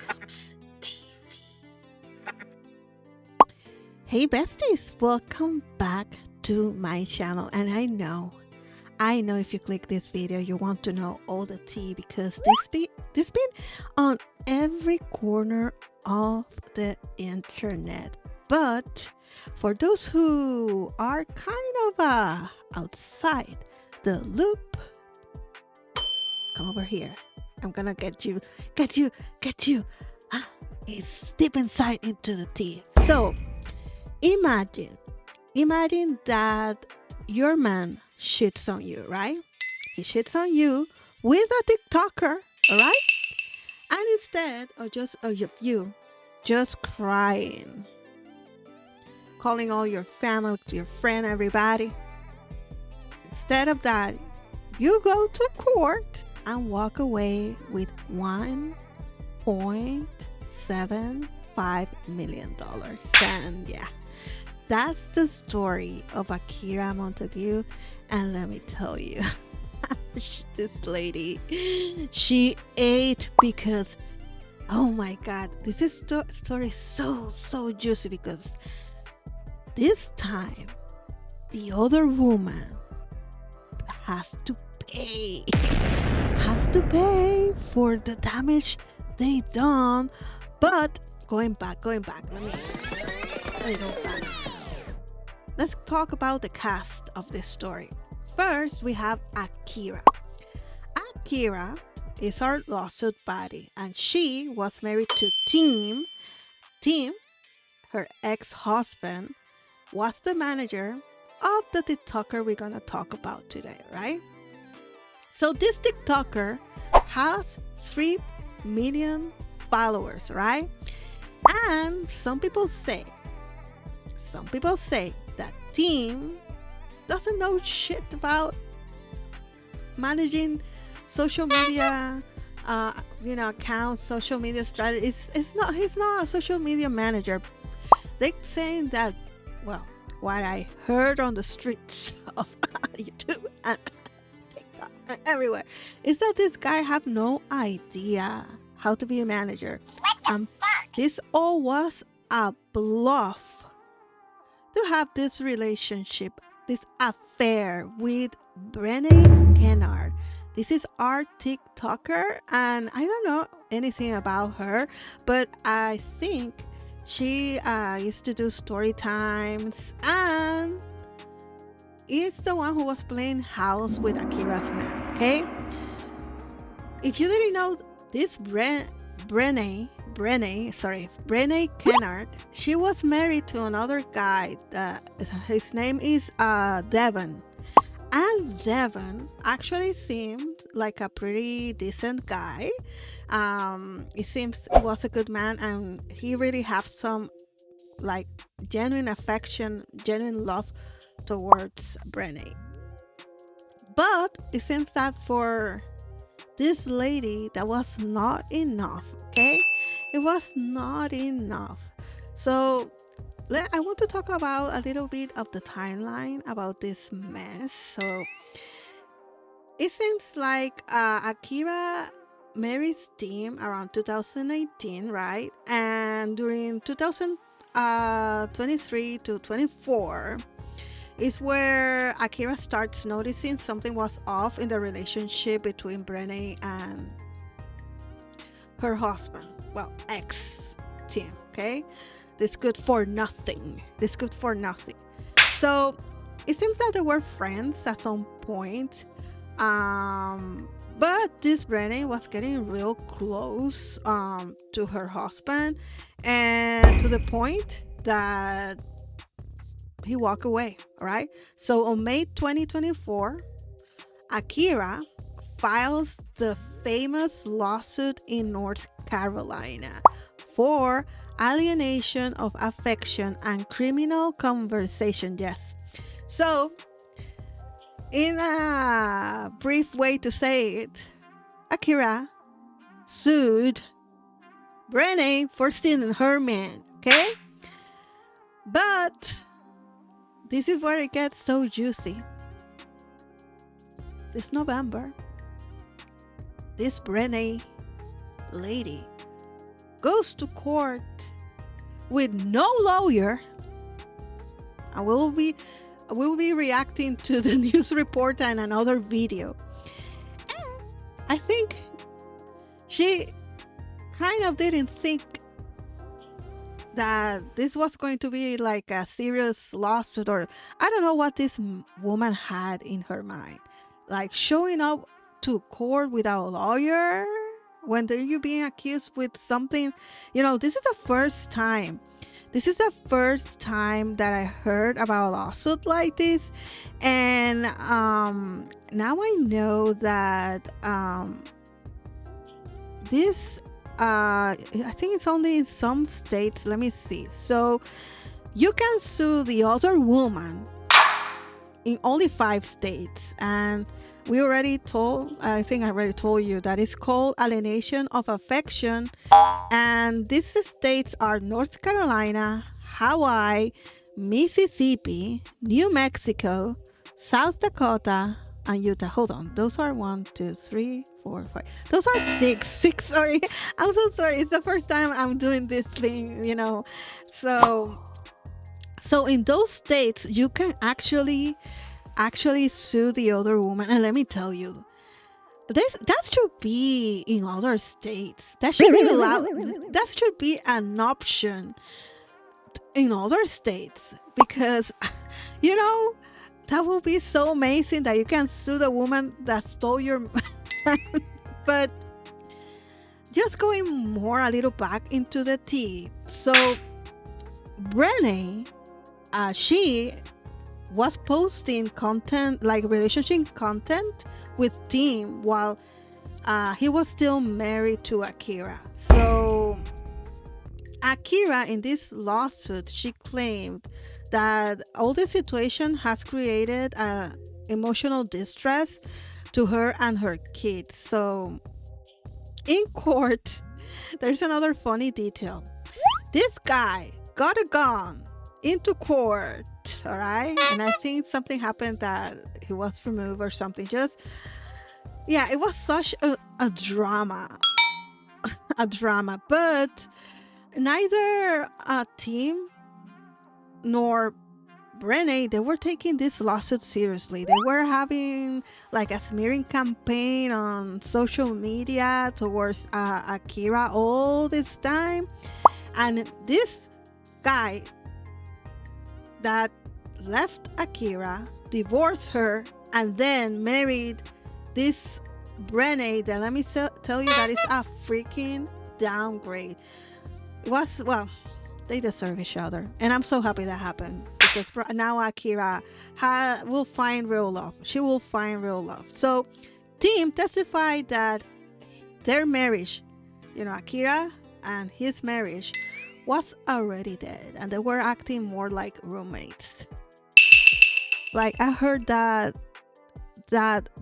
Coops TV. Hey besties, welcome back to my channel. And I know if you click this video, you want to know all the tea because this been on every corner of the internet. But for those who are kind of outside the loop, come over here. I'm gonna get you. It's deep inside into the tea. So imagine that your man shits on you, right? He shits on you with a TikToker, all right? And instead of you just crying, calling all your family, your friend, everybody, instead of that, you go to court and walk away with $1.75 million. And yeah, that's the story of Akira Montague. And let me tell you, this lady, she ate because, oh my God, this is story so juicy because this time the other woman has to pay for the damage they done. But going back, let me go back. Let's talk about the cast of this story. First, we have Akira. Akira is our lawsuit buddy, and she was married to Tim. Tim, her ex-husband, was the manager of the TikToker we're gonna talk about today, right? So this TikToker has 3 million followers, right? And some people say that Tim doesn't know shit about managing social media, accounts, social media strategy. He's not a social media manager. They're saying that, well, what I heard on the streets of YouTube and TikTok and everywhere is that this guy have no idea how to be a manager. This all was a bluff to have this relationship, this affair with Kennard. This is our TikToker, and I don't know anything about her, but I think she used to do story times and is the one who was playing house with Akira's man, okay? If you didn't know, this Brené Kennard, she was married to another guy. His name is Devon. And Devon actually seemed like a pretty decent guy. It seems he was a good man, and he really have some like genuine affection, genuine love towards Brené. But it seems that for this lady, that was not enough, okay? It was not enough. So I want to talk about a little bit of the timeline about this mess. So it seems like Akira marries Tim around 2018, right? And during 2023 to 24 is where Akira starts noticing something was off in the relationship between Brené and her husband. Well, ex-Tim, okay? This good for nothing. So it seems that they were friends at some point. But this Brené was getting real close to her husband, and to the point that he walked away, all right? So on May 2024, Akira files the famous lawsuit in North Carolina for alienation of affection and criminal conversation. Yes. So, in a brief way to say it, Akira sued Brené for stealing her man, okay? But this is where it gets so juicy. This November, this Brené lady goes to court with no lawyer. And we'll be reacting to the news report and another video. And I think she kind of didn't think that this was going to be like a serious lawsuit, or I don't know what this woman had in her mind. Like showing up to court without a lawyer when you're being accused with something. This is the first time. This is the first time that I heard about a lawsuit like this. And now I know that this, I think it's only in some states. Let me see. So you can sue the other woman in only 5 states. And I already told you that it's called alienation of affection. And these states are North Carolina, Hawaii, Mississippi, New Mexico, South Dakota, and Utah. Hold on. Those are 1, 2, 3, 4, 5. Those are 6. Sorry. I'm so sorry. It's the first time I'm doing this thing, So in those states, you can actually sue the other woman. And let me tell you, that should be in other states. That should be allowed. That should be an option in other states, because that will be so amazing that you can sue the woman that stole your man. But just going more a little back into the tea. So Renee, she was posting content, like relationship content, with Tim while he was still married to Akira. So Akira, in this lawsuit, she claimed that all the situation has created emotional distress to her and her kids. So in court, there's another funny detail. This guy got a gun into court, all right? And I think something happened that he was removed or something. It was such a drama. A drama. But neither Tim nor Renee, they were taking this lawsuit seriously. They were having like a smearing campaign on social media towards Akira all this time. And this guy that left Akira, divorced her, and then married this Renee, that let me tell you, that is a freaking downgrade. They deserve each other. And I'm so happy that happened, because now Akira will find real love. She will find real love. So Tim testified that their marriage, Akira and his marriage, was already dead, and they were acting more like roommates. Like, I heard that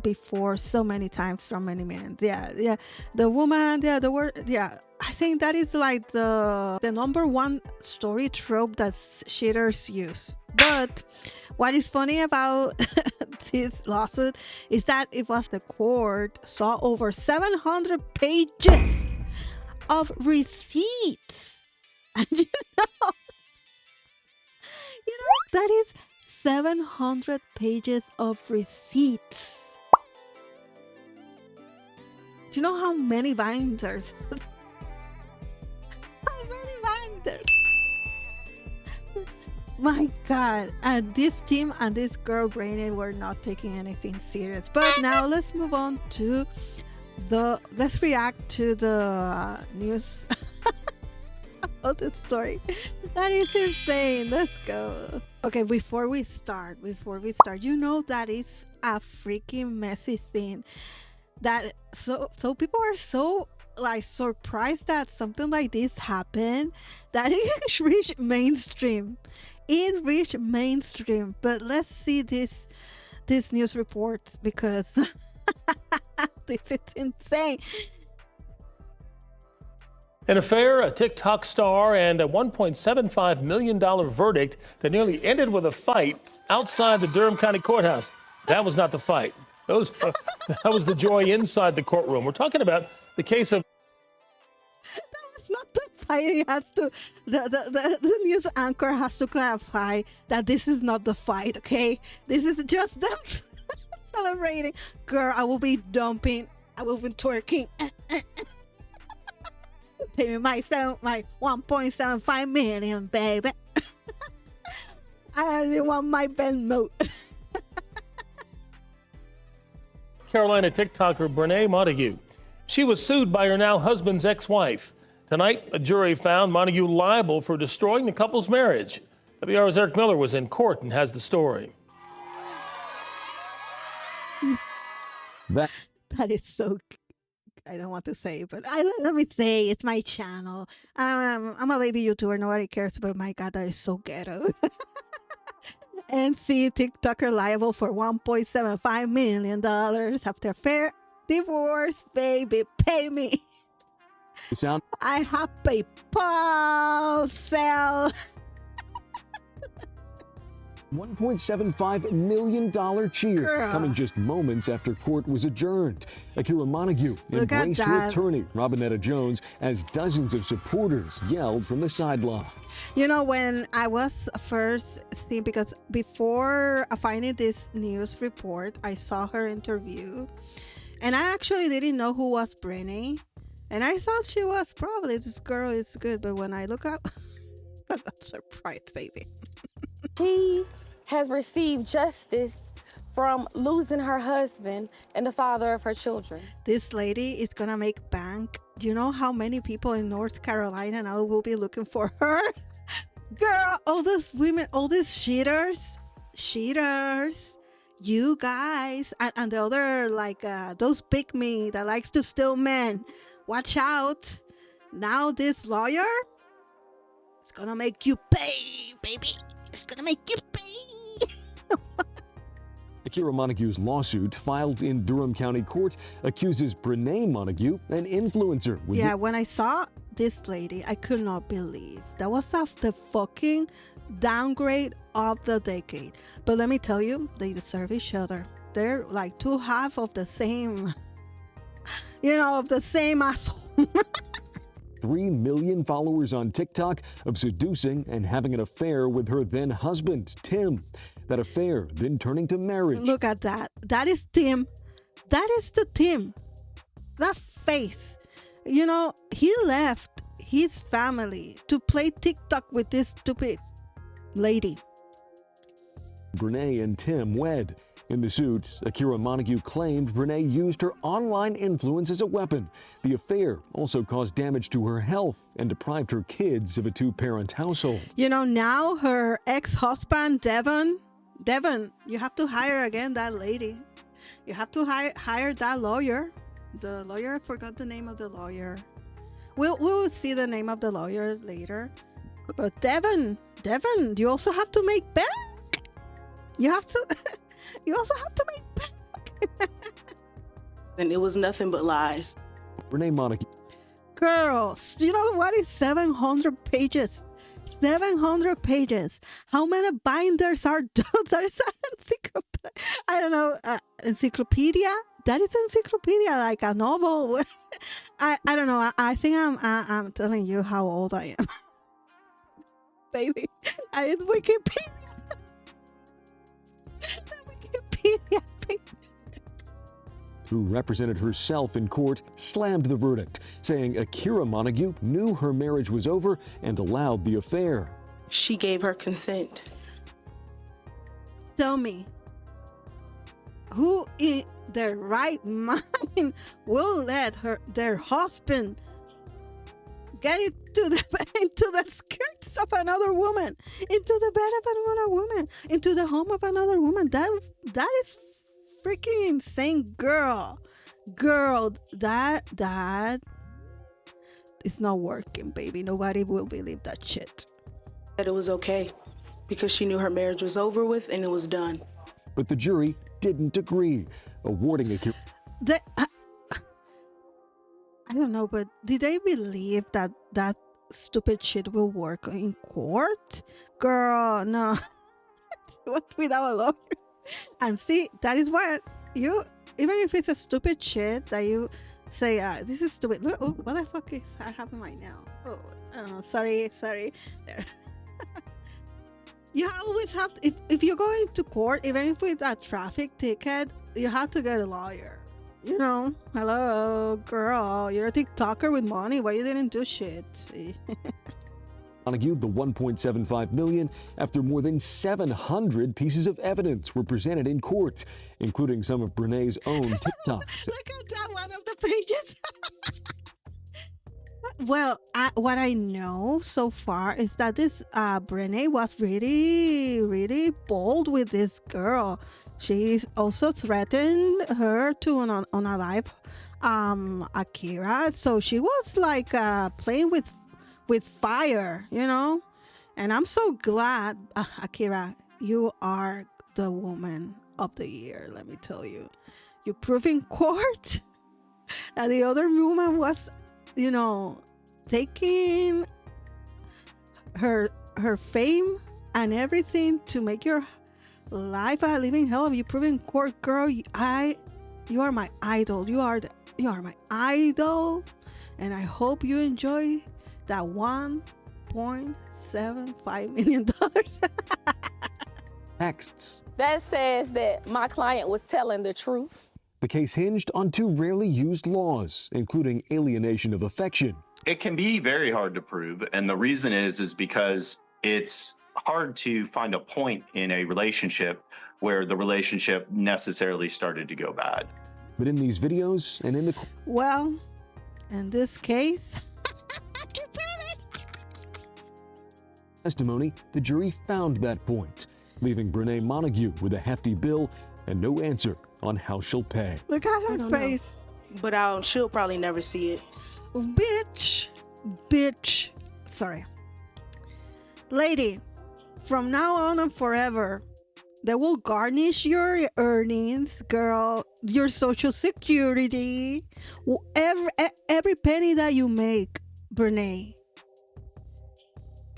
before so many times from many men. The woman, I think that is like the number one story trope that shitters use. But what is funny about this lawsuit is that the court saw over 700 pages of receipts. And that is 700 pages of receipts. Do you know how many binders? How many binders? My God. And this team and this girl Brainy were not taking anything serious. But now let's move on to let's react to the news of the story. That is insane. Let's go. Okay, before we start, that is a freaking messy thing. That so people are so like surprised that something like this happened, that it reached mainstream. But let's see this news report, because this is insane. An affair, a TikTok star, and a $1.75 million verdict that nearly ended with a fight outside the Durham County Courthouse. That was not the fight. That was the joy inside the courtroom. We're talking about the case of... That was not the he has to, the news anchor has to clarify that this is not the fight, okay? This is just them celebrating. Girl, I will be dumping. I will be twerking. Pay me my 1.75 million, baby. I only want my Venmo. Carolina TikToker Brene Montague. She was sued by her now husband's ex-wife. Tonight, a jury found Montague liable for destroying the couple's marriage. WR's Eric Miller was in court and has the story. That is so. I don't want to say, but let me say it's my channel. I'm a baby YouTuber. Nobody cares, but my God, that is so ghetto. And see TikToker liable for $1.75 million after affair, divorce, baby, pay me. I have PayPal, sell. $1.75 million cheer Girl. coming just moments after court was adjourned. Akira Montague embraced her attorney, Robinetta Jones, as dozens of supporters yelled from the sidelines. You know, when I was first seeing, because before finding this news report, I saw her interview, and I actually didn't know who was Brene, and I thought she was probably, this girl is good, but when I look up, I got surprised, baby. She has received justice from losing her husband and the father of her children. This lady is gonna make bank. You know how many people in North Carolina now will be looking for her? Girl, all those women, all these cheaters, you guys, and the other, like, those pick me that likes to steal men. Watch out. Now this lawyer is gonna make you pay, baby. It's gonna make you pay. Akira Montague's lawsuit, filed in Durham County Court, accuses Brene Montague, an influencer. Yeah, when I saw this lady, I could not believe. That was the fucking downgrade of the decade. But let me tell you, they deserve each other. They're like two half of the same, of the same asshole. 3 million followers on TikTok of seducing and having an affair with her then husband, Tim. That affair then turning to marriage. Look at that. That is Tim. That is the Tim. That face. He left his family to play TikTok with this stupid lady. Brene and Tim wed. In the suit, Akira Montague claimed Brene used her online influence as a weapon. The affair also caused damage to her health and deprived her kids of a two-parent household. Now her ex-husband, Devon, you have to hire again that lady. You have to hire that lawyer. The lawyer, I forgot the name of the lawyer. We'll see the name of the lawyer later. But Devon, you also have to make bank. You also have to make bank. And it was nothing but lies. Brene Montague. Girls, you know what is 700 pages? 700 pages. How many binders are those? That is an encyclopedia. I don't know. Encyclopedia? That is encyclopedia, like a novel. I don't know. I think I'm telling you how old I am. Baby, it's Wikipedia. Wikipedia. Who represented herself in court, slammed the verdict, saying Akira Montague knew her marriage was over and allowed the affair. She gave her consent. Tell me, who in their right mind will let their husband get into the skirts of another woman, into the bed of another woman, into the home of another woman? That is freaking insane, girl. That is not working, baby. Nobody will believe that shit. That it was okay because she knew her marriage was over with and it was done. But the jury didn't agree, awarding Akira. I don't know, but did they believe that stupid shit will work in court? Girl, no. Without a lawyer. And see, that is why even if it's a stupid shit that say, this is stupid. Look, oh, what the fuck is happening right now? Oh, sorry. There. You always have to, if you're going to court, even if it's a traffic ticket, you have to get a lawyer. You know, hello, girl, you're a TikToker with money. Why you didn't do shit? Montague the $1.75 million after more than 700 pieces of evidence were presented in court, including some of Brene's own TikToks. Look at that one of the pages. Well, what I know so far is that this Brene was really, really bold with this girl. She also threatened her to unalive Akira. So she was like playing with fire, you know. And I'm so glad, Akira, you are the woman of the year. Let me tell you, you prove in court that the other woman was, you know, taking her fame and everything to make your life a living hell. You prove in court, girl. You are my idol. You are my idol, and I hope you enjoy that $1.75 million. Texts. That says that my client was telling the truth. The case hinged on two rarely used laws, including alienation of affection. It can be very hard to prove, and the reason is because it's hard to find a point in a relationship where the relationship necessarily started to go bad. But in these videos and in the Well, in this case, testimony, the jury found that point, leaving Brene Montague with a hefty bill and no answer on how she'll pay. look at her don't know. face. But she'll probably never see it. Bitch. Sorry. Lady, from now on and forever, they will garnish your earnings, girl, your social security, every penny that you make, Brene.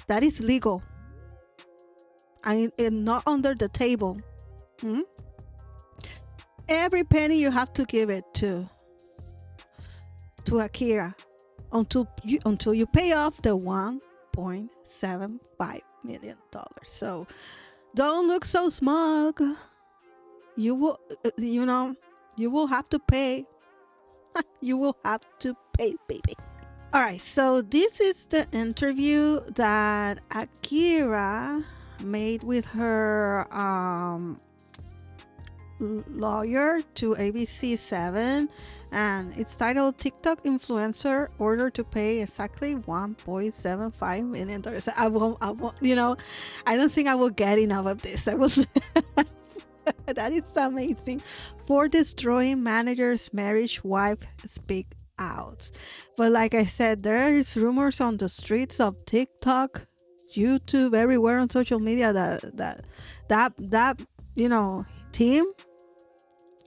That is legal. And not under the table. Every penny you have to give it to Akira until you pay off the $1.75 million. So don't look so smug. You will, you will have to pay. You will have to pay, baby. All right, so this is the interview that Akira made with her lawyer to ABC7, and it's titled "TikTok Influencer Ordered to Pay Exactly $1.75 million." I won't, I don't think I will get enough of this. I was that is amazing. For destroying manager's marriage, wife speak out. But like I said, there is rumors on the streets of TikTok, YouTube, everywhere on social media that team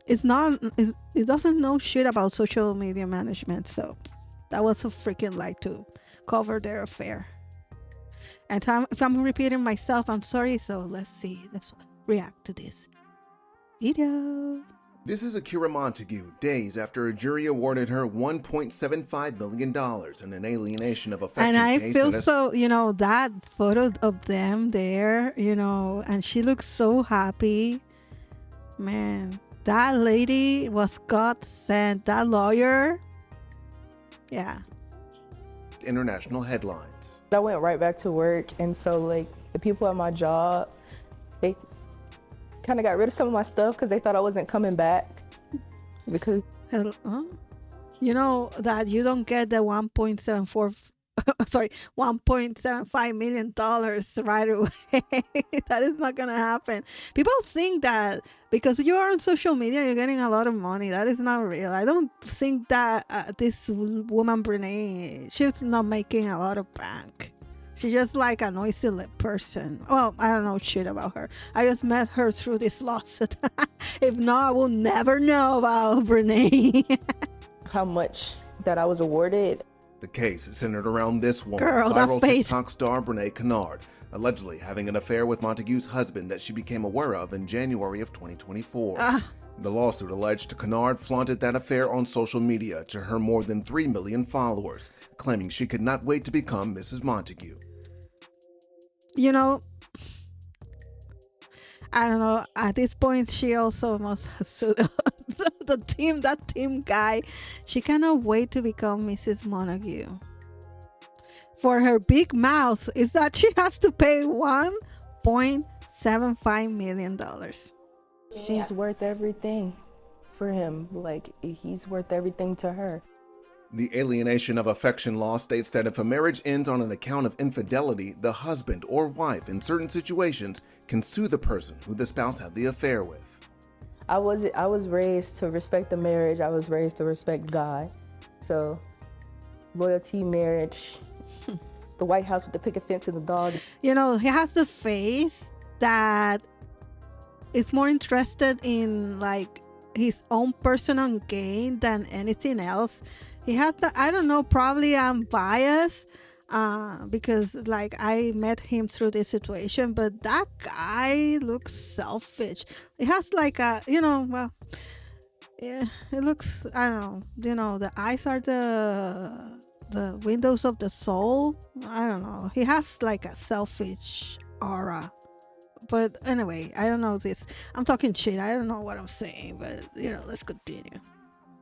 it doesn't know shit about social media management. So that was a freaking lie to cover their affair. And if I'm repeating myself, I'm sorry. So let's react to this video. This is Akira Montague, days after a jury awarded her $1.75 million in an alienation of affection and I case. feel so, that photo of them there, and she looks so happy. Man, that lady was God sent. That lawyer, yeah. International headlines. I went right back to work, and so the people at my job, they kind of got rid of some of my stuff because they thought I wasn't coming back. Because you know that you don't get the $1.75 million right away. That is not gonna happen. People think that because you are on social media, you're getting a lot of money. That is not real. I don't think that this woman Brene, she's not making a lot of bank. She's just like a noisy person. Well, I don't know shit about her. I just met her through this lawsuit. If not, I will never know about Brene. how much that I was awarded. The case is centered around this woman, Girl, that viral face. TikTok star Brene Kennard, allegedly having an affair with Montague's husband that she became aware of in January of 2024. The lawsuit alleged Kennard flaunted that affair on social media to her more than 3 million followers, claiming she could not wait to become Mrs. Montague. You know, I don't know. At this point, she also must have sued that team guy. She cannot wait to become Mrs. Montague. For her big mouth, is that she has to pay $1.75 million. She's worth everything for him. Like, he's worth everything to her. The alienation of affection law states that if a marriage ends on an account of infidelity, the husband or wife in certain situations can sue the person who the spouse had the affair with. I was raised to respect the marriage. I was raised to respect God. So, loyalty, marriage, the White House with the picket fence and the dog. You know, he has the face that is more interested in like his own personal gain than anything else. He has the, I don't know, probably I'm biased because like I met him through this situation, but that guy looks selfish. He has like a, you know, well, yeah, it looks, I don't know, you know, the eyes are the windows of the soul. I don't know. He has like a selfish aura. But anyway, I don't know this. I'm talking shit. I don't know what I'm saying, but you know, let's continue.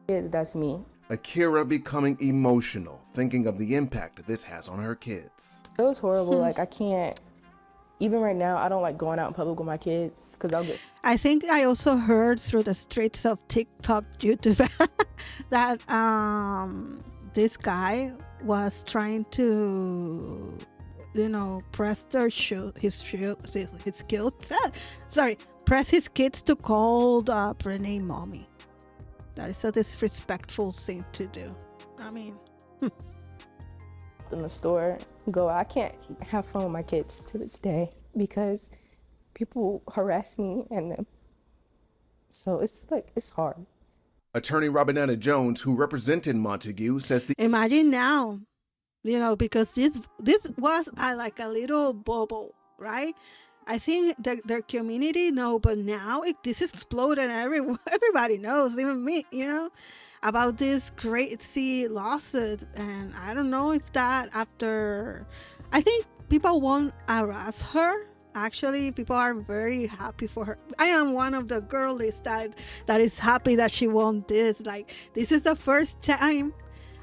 Yeah, that's me. Akira becoming emotional, thinking of the impact this has on her kids. It was horrible. Like, I can't, even right now, I don't like going out in public with my kids because I'll get. I think I also heard through the streets of TikTok, YouTube, that this guy was trying to, you know, press his kids to call Renee mommy. That is a disrespectful thing to do. I mean, in the store, I can't have fun with my kids to this day because people harass me and so it's hard. Attorney Robinetta Jones, who represented Montague, says imagine now, you know, because this was like a little bubble, right? I think their community know, but now this exploded and everybody knows, even me, you know, about this crazy lawsuit. And I don't know if that after, I think people won't harass her. Actually, people are very happy for her. I am one of the girlies that is happy that she won this. Like, this is the first time.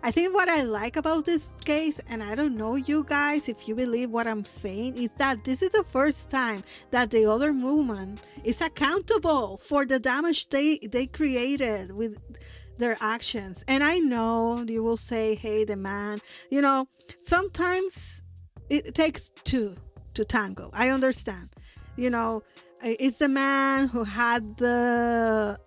I think what I like about this case, and I don't know you guys if you believe what I'm saying, is that this is the first time that the other woman is accountable for the damage they created with their actions. And I know you will say, hey, the man, you know, sometimes it takes two to tango. I understand. You know, it's the man who had the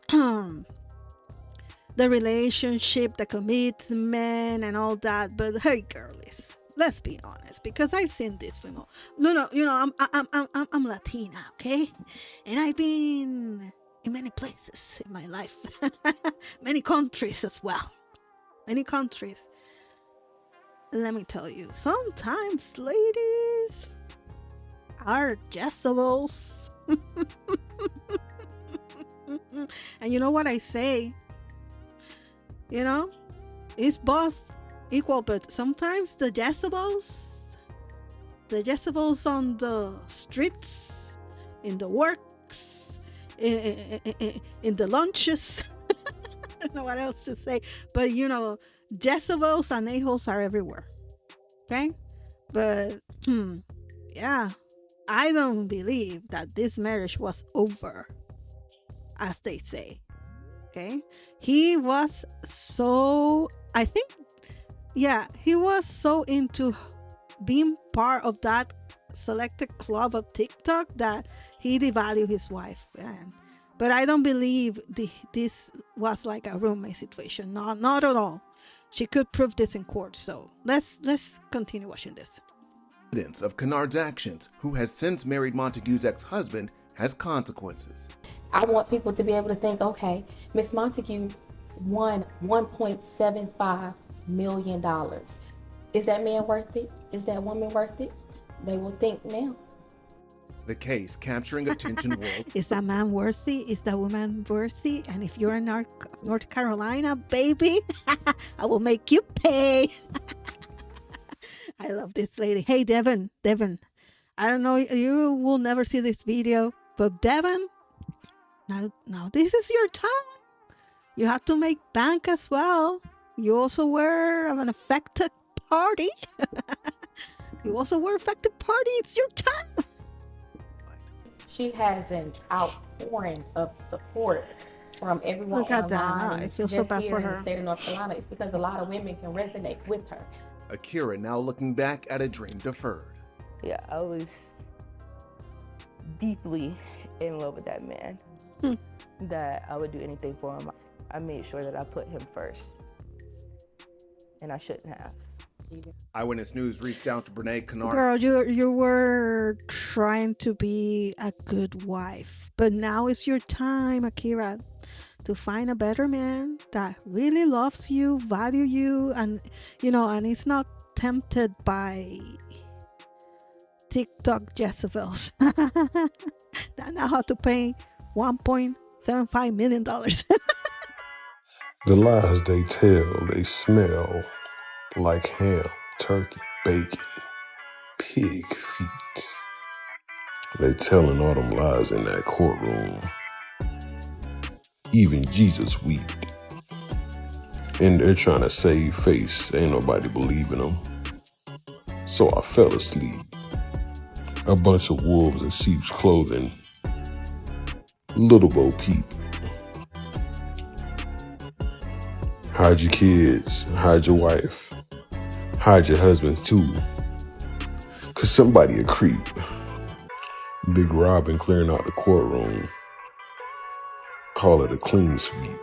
the relationship, the commitment, and all that. But hey, girlies, let's be honest, because I've seen this film. No, you know, I'm Latina, okay, and I've been in many places in my life, many countries as well, many countries. Let me tell you, sometimes ladies are Jezebels. And you know what I say? You know, it's both equal, but sometimes the Jezebels on the streets, in the works, in the lunches, I don't know what else to say, but you know, Jezebels and a-holes are everywhere, okay? But, yeah, I don't believe that this marriage was over, as they say. Okay, he was so, I think, yeah, he was so into being part of that selected club of TikTok that he devalued his wife. But I don't believe this was like a roommate situation. Not at all. She could prove this in court. So let's continue watching this. Evidence of Kennard's actions, who has since married Montague's ex-husband, has consequences. I want people to be able to think, okay, Miss Montague won $1.75 million. Is that man worth it? Is that woman worth it? They will think now. The case capturing attention world. Is that man worthy? Is that woman worthy? And if you're in North Carolina, baby, I will make you pay. I love this lady. Hey, Devin, I don't know, you will never see this video, but Devin, now this is your time. You have to make bank as well. You also were of an affected party. It's your time. She has an outpouring of support from everyone Look at that. online. I feel so just bad here for in her. the state of North Carolina. It's because a lot of women can resonate with her. Akira now looking back at a dream deferred. Yeah, I was deeply in love with that man. That I would do anything for him. I made sure that I put him first. And I shouldn't have. Eyewitness News reached out to Brene Kennard. Girl, you were trying to be a good wife, but now is your time, Akira, to find a better man that really loves you, value you, and and is not tempted by TikTok Jezebels that know how to pay $1.75 million. The lies they tell, they smell like ham, turkey, bacon, pig feet. They telling all them lies in that courtroom. Even Jesus wept. And they're trying to save face. Ain't nobody believing them. So I fell asleep. A bunch of wolves in sheep's clothing. Little Bo Peep. Hide your kids, hide your wife, hide your husbands too. Cause somebody a creep. Big Robin clearing out the courtroom. Call it a clean sweep.